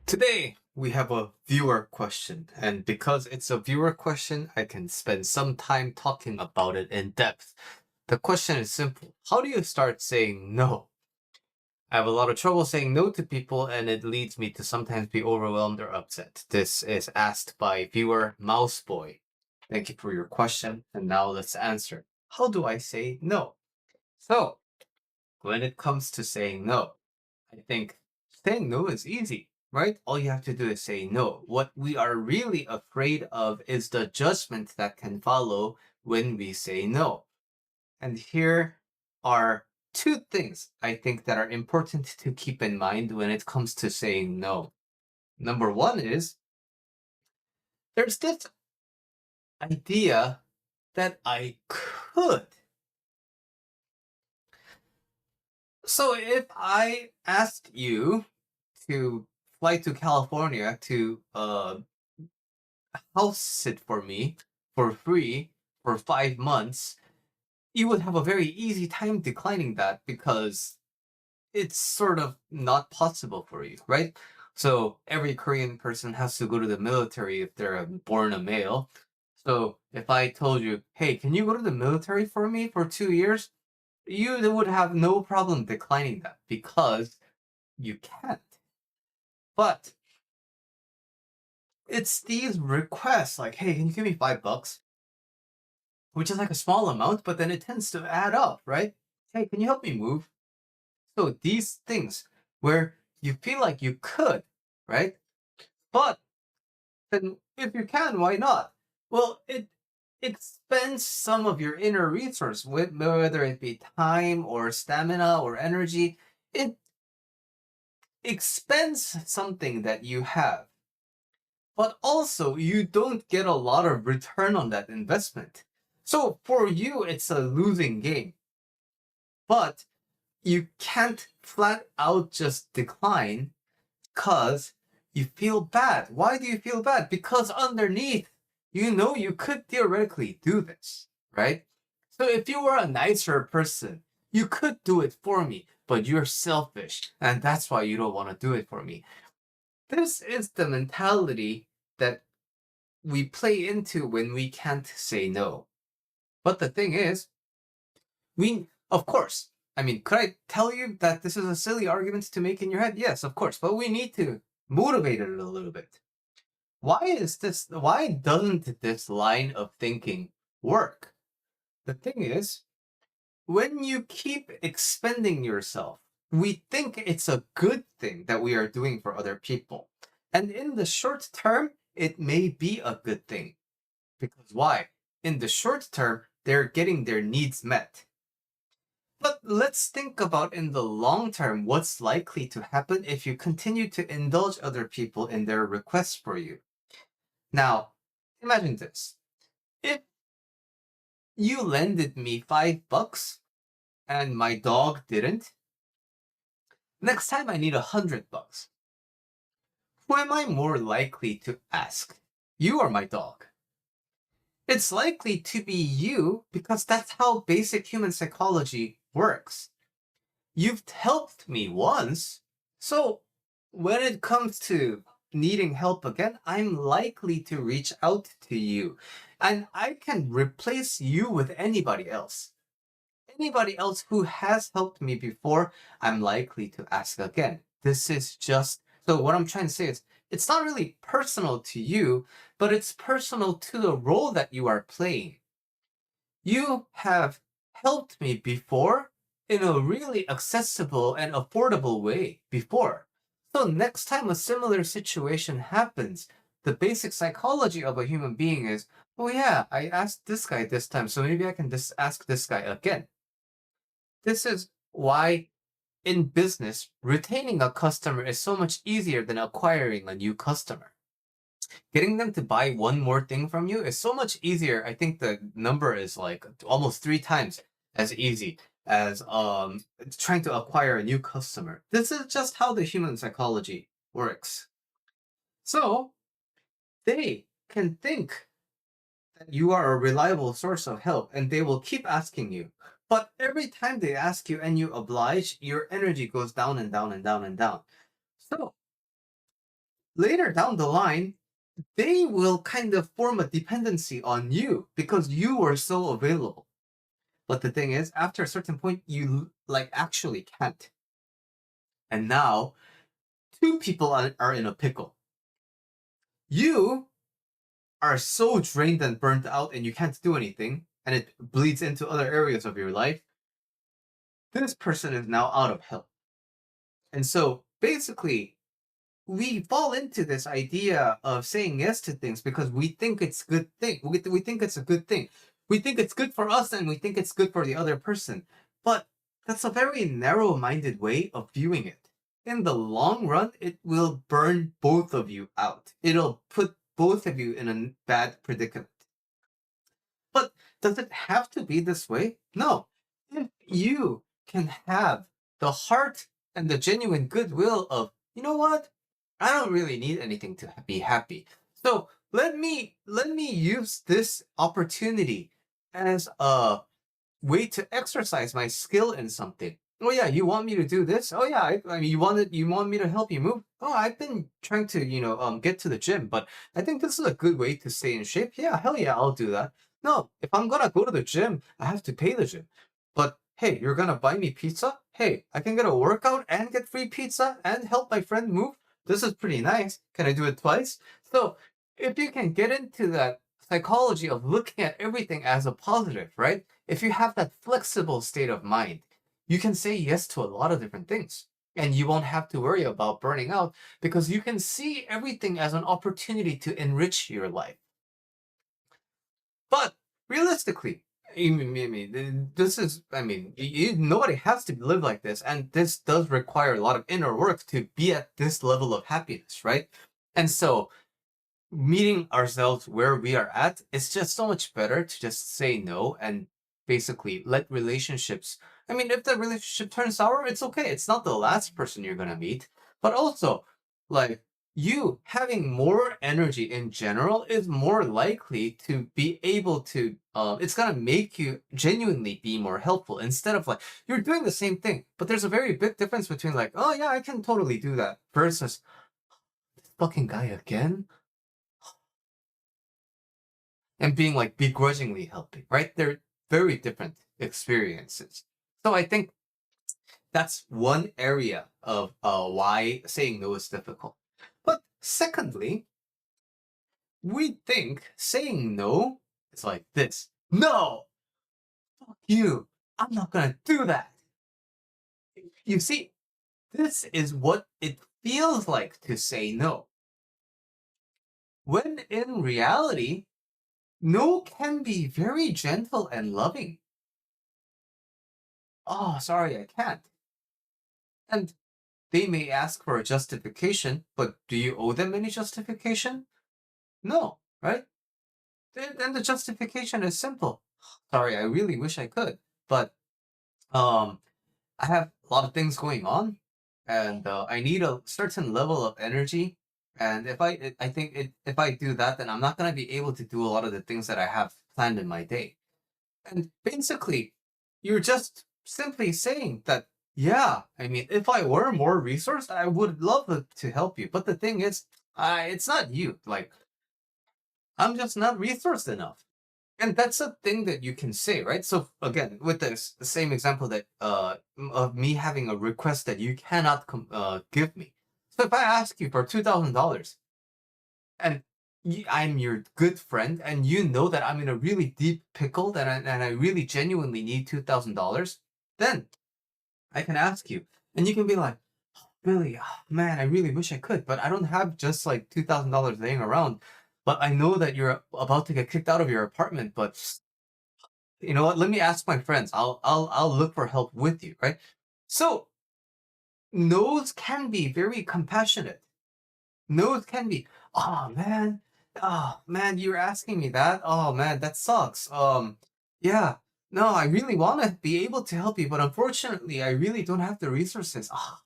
Today, we have a viewer question, and because it's a viewer question, I can spend some time talking about it in depth. The question is simple. How do you start saying no? I have a lot of trouble saying no to people, and it leads me to sometimes be overwhelmed or upset. This is asked by viewer Mouseboy. Thank you for your question, and now let's answer. How do I say no? So, when it comes to saying no, I think saying no is easy, right? All you have to do is say no. What we are really afraid of is the judgment that can follow when we say no. And here are two things I think that are important to keep in mind when it comes to saying no. Number one is there's this idea that I could. So if I asked you to fly to California to house sit for me for free for 5 months, you would have a very easy time declining that because it's sort of not possible for you, right? So every Korean person has to go to the military if they're born a male. So if I told you, hey, can you go to the military for me for 2 years? You would have no problem declining that because you can't. But it's these requests like, hey, can you give me $5? Which is like a small amount, but then it tends to add up, right? Hey, can you help me move? So these things where you feel like you could, right? But then if you can, why not? Well, it expends some of your inner resource, whether it be time or stamina or energy. It expends something that you have. But also, you don't get a lot of return on that investment. So for you, it's a losing game. But you can't flat out just decline because you feel bad. Why do you feel bad? Because underneath, you know you could theoretically do this, right? So if you were a nicer person, you could do it for me, but you're selfish, and that's why you don't want to do it for me. This is the mentality that we play into when we can't say no. But the thing is, of course, I mean, could I tell you that this is a silly argument to make in your head? Yes, of course, but we need to motivate it a little bit. Why doesn't this line of thinking work? The thing is, when you keep expending yourself, we think it's a good thing that we are doing for other people. And in the short term, it may be a good thing. Because why? In the short term, they're getting their needs met. But let's think about in the long term what's likely to happen if you continue to indulge other people in their requests for you. Now, imagine this. If you lended me $5 and my dog didn't, next time I need $100. Who am I more likely to ask? You or my dog? It's likely to be you because that's how basic human psychology works. You've helped me once, so when it comes to needing help again, I'm likely to reach out to you. And I can replace you with anybody else. Anybody else who has helped me before, I'm likely to ask again. This is just, so what I'm trying to say is, it's not really personal to you, but it's personal to the role that you are playing. You have helped me before in a really accessible and affordable way before. So next time a similar situation happens, the basic psychology of a human being is, oh yeah, I asked this guy this time, so maybe I can just ask this guy again. This is why in business, retaining a customer is so much easier than acquiring a new customer. Getting them to buy one more thing from you is so much easier. I think the number is like almost 3 times as easy as trying to acquire a new customer. This is just how the human psychology works. So they can think that you are a reliable source of help and they will keep asking you. But every time they ask you and you oblige, your energy goes down and down and down and down. So later down the line, they will kind of form a dependency on you because you were so available. But the thing is, after a certain point, you like actually can't. And now two people are in a pickle. You are so drained and burnt out and you can't do anything, and it bleeds into other areas of your life. This person is now out of help. And so basically, we fall into this idea of saying yes to things because we think it's good thing. We think it's a good thing. We think it's good for us and we think it's good for the other person. But that's a very narrow-minded way of viewing it. In the long run, it will burn both of you out. It'll put both of you in a bad predicament. But does it have to be this way? No. If you can have the heart and the genuine goodwill of, you know what? I don't really need anything to be happy. So let me use this opportunity as a way to exercise my skill in something. Oh yeah, you want me to do this? Oh yeah, I mean you want me to help you move? Oh, I've been trying to, get to the gym, but I think this is a good way to stay in shape. Yeah, hell yeah, I'll do that. No, if I'm gonna go to the gym, I have to pay the gym. But hey, you're gonna buy me pizza? Hey, I can get a workout and get free pizza and help my friend move. This is pretty nice. Can I do it twice? So if you can get into that psychology of looking at everything as a positive, right? If you have that flexible state of mind, you can say yes to a lot of different things. And you won't have to worry about burning out because you can see everything as an opportunity to enrich your life. But realistically, this is, nobody has to live like this. And this does require a lot of inner work to be at this level of happiness, right? And so meeting ourselves where we are at, it's just so much better to just say no and basically let relationships. I mean, if the relationship turns sour, it's okay. It's not the last person you're gonna meet. But also, like, you having more energy in general is more likely to be able to, it's gonna make you genuinely be more helpful instead of like, you're doing the same thing. But there's a very big difference between like, oh yeah, I can totally do that versus, this fucking guy again? And being like begrudgingly helping, right? They're very different experiences. So I think that's one area of why saying no is difficult. But secondly, we think saying no is like this. No, fuck you. I'm not gonna do that. You see, this is what it feels like to say no. When in reality, no can be very gentle and loving. Oh, sorry, I can't. And they may ask for a justification, but do you owe them any justification? No, right? Then the justification is simple. Sorry, I really wish I could, but um, I have a lot of things going on, and I need a certain level of energy. And I think if I do that, then I'm not gonna be able to do a lot of the things that I have planned in my day. And basically, you're just simply saying that, yeah, I mean, if I were more resourced, I would love to help you. But the thing is, it's not you. Like, I'm just not resourced enough. And that's a thing that you can say, right? So again, with this the same example that of me having a request that you cannot give me. So if I ask you for $2,000 and I'm your good friend, and you know that I'm in a really deep pickle, and I really genuinely need $2,000, then I can ask you, and you can be like, Billy, man, I really wish I could, but I don't have just like $2,000 laying around. But I know that you're about to get kicked out of your apartment. But you know what? Let me ask my friends. I'll look for help with you, right? So no's can be very compassionate. No, it can be. Oh man, you're asking me that. Oh man, that sucks. Yeah. No, I really want to be able to help you, but unfortunately, I really don't have the resources. Ah,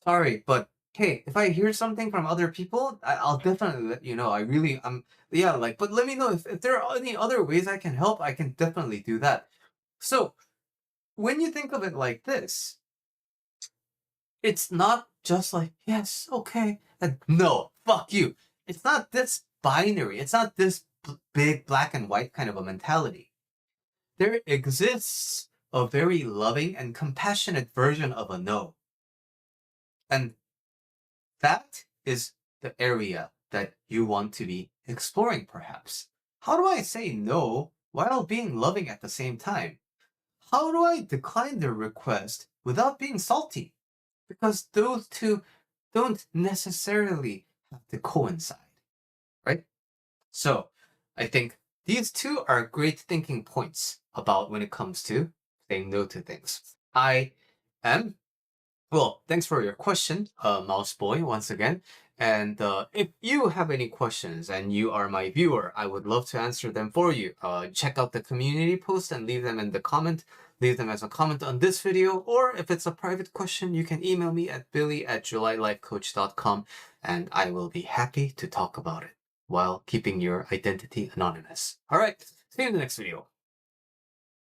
sorry, but hey, if I hear something from other people, I'll definitely let you know. I really, yeah, like, but let me know if there are any other ways I can help. I can definitely do that. So when you think of it like this, it's not just like, yes, okay, and no, fuck you. It's not this binary. It's not this big black and white kind of a mentality. There exists a very loving and compassionate version of a no. And that is the area that you want to be exploring, perhaps. How do I say no while being loving at the same time? How do I decline their request without being salty? Because those two don't necessarily have to coincide, right? So I think these two are great thinking points about when it comes to saying no to things. I am Well, thanks for your question, Mouse Boy, once again. And if you have any questions and you are my viewer, I would love to answer them for you. Check out the community post and leave them in the comment. Leave them as a comment on this video, or if it's a private question, you can email me at billy@julylifecoach.com, and I will be happy to talk about it while keeping your identity anonymous. All right, see you in the next video.